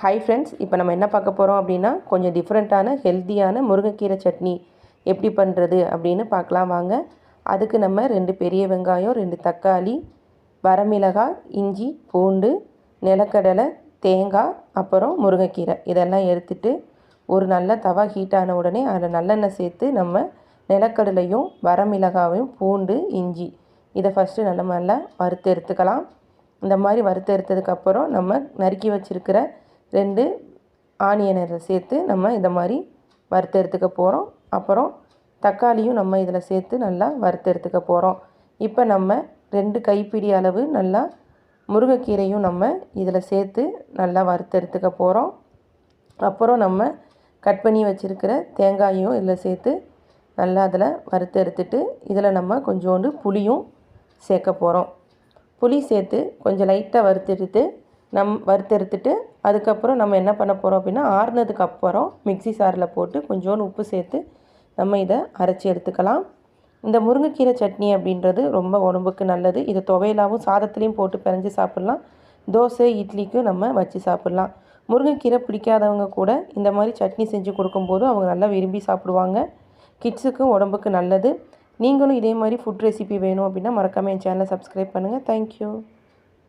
Hi friends, இப்போ நம்ம என்ன பார்க்க போகிறோம் அப்படின்னா கொஞ்சம் டிஃப்ரெண்ட்டான ஹெல்த்தியான முருங்கைக்கீரை சட்னி எப்படி பண்ணுறது அப்படின்னு பார்க்கலாம் வாங்க. அதுக்கு நம்ம 2 பெரிய வெங்காயம், 2 தக்காளி, வரமிளகாய், இஞ்சி, பூண்டு, நிலக்கடலை, தேங்காய், அப்புறம் முருங்கைக்கீரை இதெல்லாம் எடுத்துட்டு ஒரு நல்ல தவா ஹீட் ஆன உடனே அதில் நல்லெண்ணெய் சேர்த்து நம்ம நிலக்கடலையும் வரமிளகாயும் பூண்டு இஞ்சி இதை ஃபஸ்ட்டு நல்லா வறுத்து எடுத்துக்கலாம். இந்த மாதிரி வறுத்து எடுத்ததுக்கப்புறம் நம்ம நறுக்கி வச்சுருக்கிற 2 ஆனியனை சேர்த்து நம்ம இந்த மாதிரி வறுத்து எடுத்துக்க போகிறோம். அப்புறம் தக்காளியும் நம்ம இதில் சேர்த்து நல்லா வறுத்து எடுத்துக்க போகிறோம். இப்போ நம்ம 2 கைப்பிடி அளவு நல்லா முருங்கைக்கீரையும் நம்ம இதில் சேர்த்து நல்லா வறுத்து எடுத்துக்க போகிறோம். அப்புறம் நம்ம கட் பண்ணி வச்சுருக்கிற தேங்காயும் இதில் சேர்த்து நல்லா அதில் வறுத்து எடுத்துட்டு இதில் நம்ம கொஞ்சோண்டு புளியும் சேர்க்க போகிறோம். புளி சேர்த்து கொஞ்சம் லைட்டாக வறுத்தெடுத்துட்டு அதுக்கப்புறம் நம்ம என்ன பண்ண போகிறோம் அப்படின்னா ஆறுனதுக்கப்புறம் மிக்ஸி சாரில் போட்டு கொஞ்சோண்டு உப்பு சேர்த்து நம்ம இதை அரைச்சி எடுத்துக்கலாம். இந்த முருங்கைக்கீரை சட்னி அப்படின்றது ரொம்ப உடம்புக்கு நல்லது. இதை துவையலாகவும் சாதத்துலேயும் போட்டு பிணைஞ்சு சாப்பிட்லாம். தோசை இட்லிக்கும் நம்ம வச்சு சாப்பிட்லாம். முருங்கைக்கீரை பிடிக்காதவங்க கூட இந்த மாதிரி சட்னி செஞ்சு கொடுக்கும்போது அவங்க நல்லா விரும்பி சாப்பிடுவாங்க. கிட்ஸுக்கும் உடம்புக்கு நல்லது. நீங்களும் இதே மாதிரி ஃபுட் ரெசிபி வேணும் அப்படின்னா மறக்காமல் என் சேனலை சப்ஸ்கிரைப் பண்ணுங்கள். தேங்க்யூ.